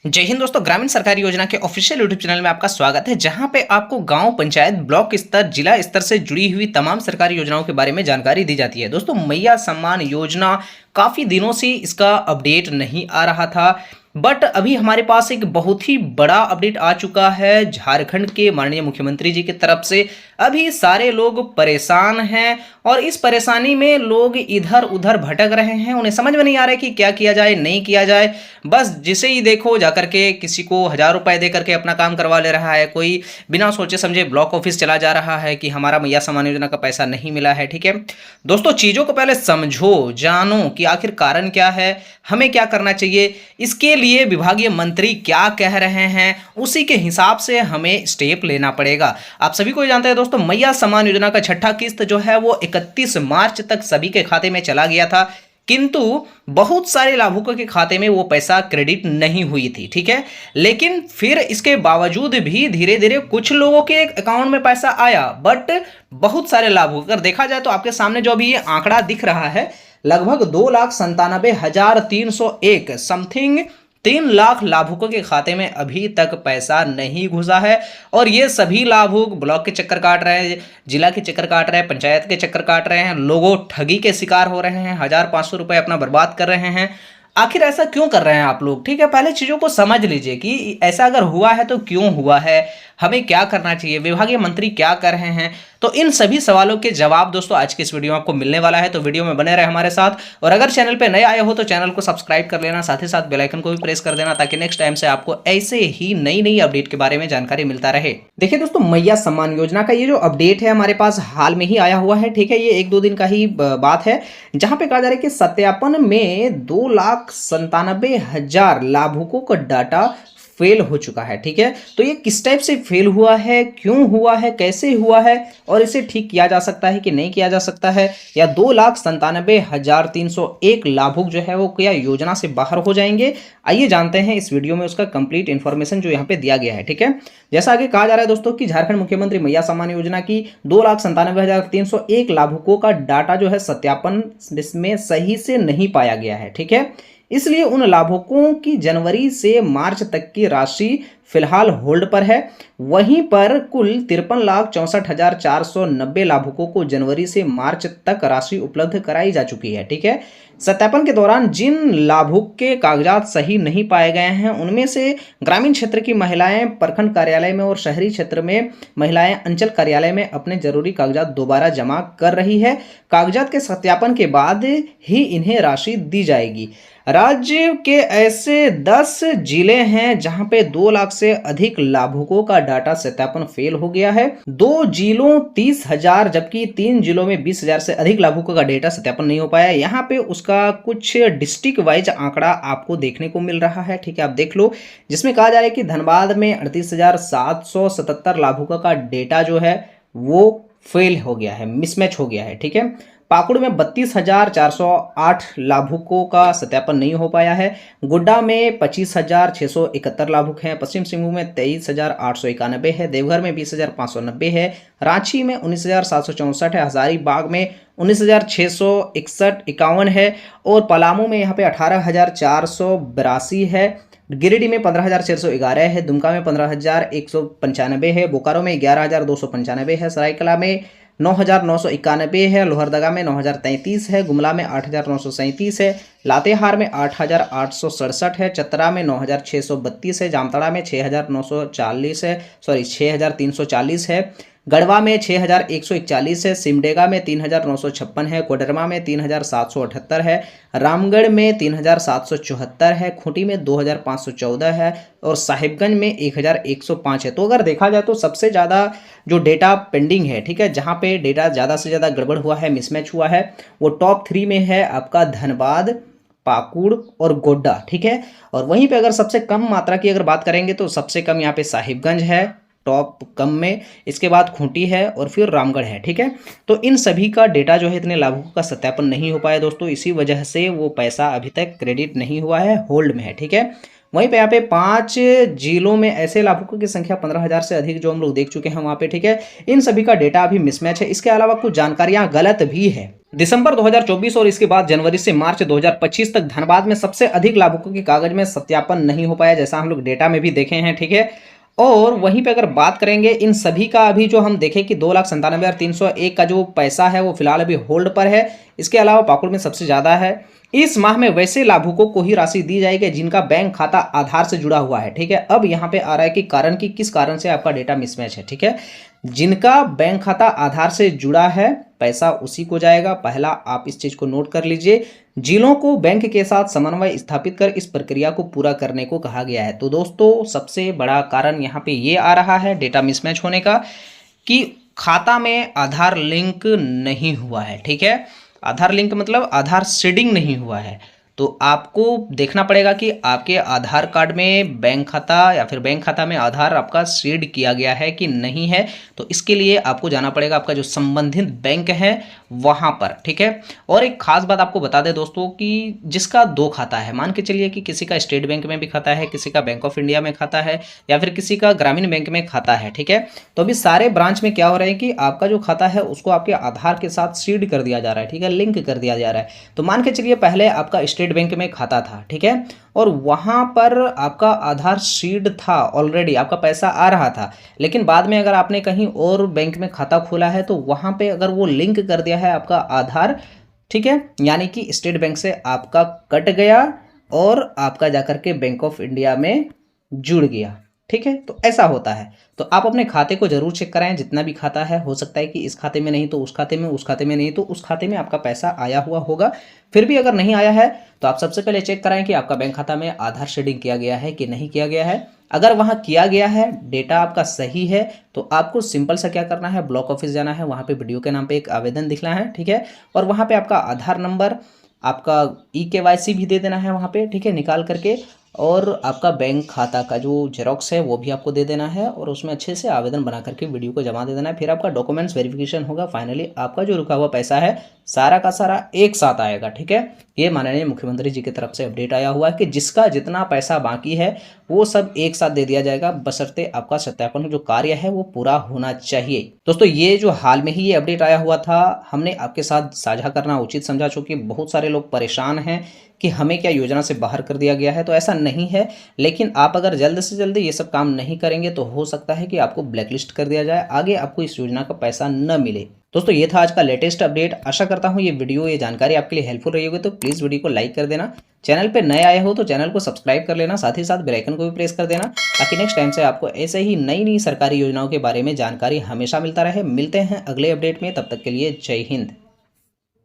जय हिंद दोस्तों। ग्रामीण सरकारी योजना के ऑफिशियल यूट्यूब चैनल में आपका स्वागत है, जहां पे आपको गांव पंचायत ब्लॉक स्तर जिला स्तर से जुड़ी हुई तमाम सरकारी योजनाओं के बारे में जानकारी दी जाती है। दोस्तों, मैया सम्मान योजना काफ़ी दिनों से इसका अपडेट नहीं आ रहा था, बट अभी हमारे पास एक बहुत ही बड़ा अपडेट आ चुका है झारखंड के माननीय मुख्यमंत्री जी की तरफ से। अभी सारे लोग परेशान हैं और इस परेशानी में लोग इधर उधर भटक रहे हैं। उन्हें समझ में नहीं आ रहा है कि क्या किया जाए, नहीं किया जाए। बस जिसे ही देखो जाकर के किसी को 1,000 रुपए दे करके अपना काम करवा ले रहा है, कोई बिना सोचे समझे ब्लॉक ऑफिस चला जा रहा है कि हमारा मैया सम्मान योजना का पैसा नहीं मिला है। ठीक है दोस्तों, चीज़ों को पहले समझो, जानो कि आखिर कारण क्या है, हमें क्या करना चाहिए, इसके लिए विभागीय मंत्री क्या कह रहे हैं, उसी के हिसाब से हमें स्टेप लेना पड़ेगा। आप सभी को जानते हैं दोस्तों, मैया सम्मान योजना का छठा किस्त जो है वो 31 मार्च तक सभी के खाते में चला गया था, किंतु बहुत सारे लाभुकों के खाते में वो पैसा क्रेडिट नहीं हुई थी। ठीक है, लेकिन फिर इसके बावजूद भी धीरे धीरे कुछ लोगों के अकाउंट में पैसा आया, बट बहुत सारे लाभुक अगर देखा जाए तो आपके सामने जो अभी ये आंकड़ा दिख रहा है, लगभग 2,97,301 समथिंग 3 लाख लाभुकों के खाते में अभी तक पैसा नहीं घुसा है। और ये सभी लाभुक ब्लॉक के चक्कर काट रहे हैं, जिला के चक्कर काट रहे हैं, पंचायत के चक्कर काट रहे हैं, लोगों ठगी के शिकार हो रहे हैं, 1,500 रुपए अपना बर्बाद कर रहे हैं। आखिर ऐसा क्यों कर रहे हैं आप लोग? ठीक है, पहले चीज़ों को समझ लीजिए कि ऐसा अगर हुआ है तो क्यों हुआ है, हमें क्या करना चाहिए, विभागीय मंत्री क्या कर रहे हैं। तो इन सभी सवालों के जवाब दोस्तों आज की इस वीडियो में आपको मिलने वाला है, तो वीडियो में बने रहे हमारे साथ। और अगर चैनल पे नए आए हो तो चैनल को सब्सक्राइब कर लेना, साथ ही साथ बेल आइकन को भी प्रेस कर देना, ताकि नेक्स्ट टाइम से आपको ऐसे ही नई नई अपडेट के बारे में जानकारी मिलता रहे। देखिए दोस्तों, मैया सम्मान योजना का ये जो अपडेट है हमारे पास हाल में ही आया हुआ है। ठीक है, ये 1-2 दिन का ही बात है, जहां पे कहा जा रहा है कि सत्यापन में 2,97,000 लाभुकों का डाटा फेल हो चुका है। ठीक है, तो ये किस टाइप से फेल हुआ है, क्यों हुआ है, कैसे हुआ है, और इसे ठीक किया जा सकता है कि नहीं किया जा सकता है, या 2,97,301 लाभुक जो है वो क्या योजना से बाहर हो जाएंगे, आइए जानते हैं इस वीडियो में उसका कंप्लीट इन्फॉर्मेशन जो यहाँ पे दिया गया है। ठीक है, जैसा आगे कहा जा रहा है दोस्तों कि झारखंड मुख्यमंत्री मैया सम्मान योजना की 2,97,301 लाभुकों का डाटा जो है सत्यापन में सही से नहीं पाया गया है। ठीक है, इसलिए उन लाभुकों की जनवरी से मार्च तक की राशि फिलहाल होल्ड पर है। वहीं पर कुल 53,64,490 लाभुकों को जनवरी से मार्च तक राशि उपलब्ध कराई जा चुकी है। ठीक है, सत्यापन के दौरान जिन लाभुक के कागजात सही नहीं पाए गए हैं, उनमें से ग्रामीण क्षेत्र की महिलाएं प्रखंड कार्यालय में और शहरी क्षेत्र में महिलाएं अंचल कार्यालय में अपने जरूरी कागजात दोबारा जमा कर रही है। कागजात के सत्यापन के बाद ही इन्हें राशि दी जाएगी। राज्य के ऐसे 10 जिले हैं जहां पे 2 लाख से अधिक लाभुकों का डाटा सत्यापन फेल हो गया है। 2 जिलों 30,000 जबकि 3 जिलों में 20,000 से अधिक लाभुकों का डेटा सत्यापन नहीं हो पाया। यहाँ पे उसका कुछ डिस्ट्रिक्ट वाइज आंकड़ा आपको देखने को मिल रहा है। ठीक है, आप देख लो, जिसमें कहा जा रहा है कि धनबाद में 38,777 लाभुकों का डेटा जो है वो फेल हो गया है, मिसमैच हो गया है। ठीक है, पाकुड़ में 32,408 लाभुकों का सत्यापन नहीं हो पाया है। गोड्डा में 25,671 लाभुक हैं। पश्चिम सिंहभूम में 23,891 है। देवघर में 20,590 है। रांची में 19,764 है। हजारीबाग में 19,661 है। और पलामू में यहाँ पे 18,482 है। गिरिडीह में 15,411 है। दुमका में 15,195 है। बोकारो में 11,295 है। सरायकला में 9,991 है। लोहरदगा में 9,033 है। गुमला में 8,937 है। लातेहार में 8,867 है। चतरा में 9,632 है। जामताड़ा में 6,340 है। गढ़वा में 6,141 है। सिमडेगा में 3,956 है। कोडरमा में 3,778 है। रामगढ़ में 3,774 है। खूंटी में 2,514 है। और साहिबगंज में 1,105 है। तो अगर देखा जाए तो सबसे ज़्यादा जो डेटा पेंडिंग है, ठीक है, जहाँ पे डेटा ज़्यादा से ज़्यादा गड़बड़ हुआ है, मिसमैच हुआ है, वो टॉप 3 में है आपका धनबाद, पाकुड़ और गोड्डा। ठीक है, और वहीं पे अगर सबसे कम मात्रा की अगर बात करेंगे तो सबसे कम यहाँ पे साहिबगंज है टॉप कम में, इसके बाद खूंटी है और फिर रामगढ़ है। ठीक है, तो इन सभी का डेटा जो है इतने लाभुकों का सत्यापन नहीं हो पाया दोस्तों, इसी वजह से वो पैसा अभी तक क्रेडिट नहीं हुआ है, होल्ड में है। ठीक है, वहीं पे यहाँ पे 5 जिलों में ऐसे लाभुकों की संख्या 15,000 से अधिक जो हम लोग देख चुके हैं वहाँ पे, ठीक है। इन सभी का डेटा अभी मिसमैच है। इसके अलावा कुछ जानकारियां गलत भी है। दिसंबर 2024 और इसके बाद जनवरी से मार्च 2025 तक धनबाद में सबसे अधिक लाभुकों के कागज में सत्यापन नहीं हो पाया, जैसा हम लोग डेटा में भी देखे हैं, ठीक है। और वहीं पे अगर बात करेंगे इन सभी का, अभी जो हम देखें कि 2,97,301 का जो पैसा है वो फिलहाल अभी होल्ड पर है। इसके अलावा पाकुड़ में सबसे ज़्यादा है। इस माह में वैसे लाभुकों को ही राशि दी जाएगी जिनका बैंक खाता आधार से जुड़ा हुआ है, ठीक है। अब यहाँ पे आ रहा है कि कारण की किस कारण से आपका डेटा मिसमैच है, ठीक है। जिनका बैंक खाता आधार से जुड़ा है पैसा उसी को जाएगा। पहला आप इस चीज को नोट कर लीजिए। जिलों को बैंक के साथ समन्वय स्थापित कर इस प्रक्रिया को पूरा करने को कहा गया है। तो दोस्तों सबसे बड़ा कारण यहाँ पे ये आ रहा है डेटा मिसमैच होने का कि खाता में आधार लिंक नहीं हुआ है, ठीक है। आधार लिंक मतलब आधार सीडिंग नहीं हुआ है। तो आपको देखना पड़ेगा कि आपके आधार कार्ड में बैंक खाता या फिर बैंक खाता में आधार आपका सीड किया गया है कि नहीं है। तो इसके लिए आपको जाना पड़ेगा आपका जो संबंधित बैंक है वहाँ पर, ठीक है। और एक खास बात आपको बता दें दोस्तों कि जिसका 2 खाता है, मान के चलिए कि किसी का स्टेट बैंक में भी खाता है, किसी का बैंक ऑफ इंडिया में खाता है या फिर किसी का ग्रामीण बैंक में खाता है, ठीक है। तो अभी सारे ब्रांच में क्या हो रहा है कि आपका जो खाता है उसको आपके आधार के साथ सीड कर दिया जा रहा है, ठीक है, लिंक कर दिया जा रहा है। तो मान के चलिए पहले आपका स्टेट बैंक में खाता था, ठीक है, और वहां पर आपका आधार सीड था, ऑलरेडी आपका पैसा आ रहा था। लेकिन बाद में अगर आपने कहीं और बैंक में खाता खोला है तो वहां पे अगर वो लिंक कर दिया है आपका आधार, ठीक है, यानी कि स्टेट बैंक से आपका कट गया और आपका जाकर के बैंक ऑफ इंडिया में जुड़ गया, ठीक है। तो ऐसा होता है। तो आप अपने खाते को जरूर चेक कराएं, जितना भी खाता है। हो सकता है कि इस खाते में नहीं तो उस खाते में, उस खाते में नहीं तो उस खाते में आपका पैसा आया हुआ होगा। फिर भी अगर नहीं आया है तो आप सबसे पहले चेक कराएं कि आपका बैंक खाता में आधार शेडिंग किया गया है कि नहीं किया गया है। अगर वहां किया गया है, डेटा आपका सही है, तो आपको सिंपल सा क्या करना है, ब्लॉक ऑफिस जाना है, वहां पे वीडियो के नाम पे एक आवेदन दिखना है, ठीक है। और वहां पे आपका आधार नंबर, आपका KYC भी दे देना है वहाँ पे, ठीक है, निकाल करके। और आपका बैंक खाता का जो जेरोक्स है वो भी आपको दे देना है और उसमें अच्छे से आवेदन बना करके वीडियो को जमा दे देना है। फिर आपका डॉक्यूमेंट्स वेरिफिकेशन होगा। फाइनली आपका जो रुका हुआ पैसा है सारा का सारा एक साथ आएगा, ठीक है। ये माननीय मुख्यमंत्री जी की तरफ से अपडेट आया हुआ है कि जिसका जितना पैसा बाकी है वो सब एक साथ दे दिया जाएगा, बशर्ते आपका सत्यापन जो कार्य है वो पूरा होना चाहिए। दोस्तों ये जो हाल में ही ये अपडेट आया हुआ था, हमने आपके साथ साझा करना उचित समझा, चूंकि बहुत सारे लोग परेशान हैं कि हमें क्या योजना से बाहर कर दिया गया है। तो ऐसा नहीं है, लेकिन आप अगर जल्द से जल्द ये सब काम नहीं करेंगे तो हो सकता है कि आपको ब्लैकलिस्ट कर दिया जाए, आगे आपको इस योजना का पैसा न मिले। दोस्तों ये था आज का लेटेस्ट अपडेट। आशा करता हूँ ये वीडियो, ये जानकारी आपके लिए हेल्पफुल रही होगी। तो प्लीज़ वीडियो को लाइक कर देना, चैनल पे नए आए हो तो चैनल को सब्सक्राइब कर लेना, साथ ही साथ बेल आइकन को भी प्रेस कर देना, ताकि नेक्स्ट टाइम से आपको ऐसे ही नई नई सरकारी योजनाओं के बारे में जानकारी हमेशा मिलता रहे। मिलते हैं अगले अपडेट में, तब तक के लिए जय हिंद।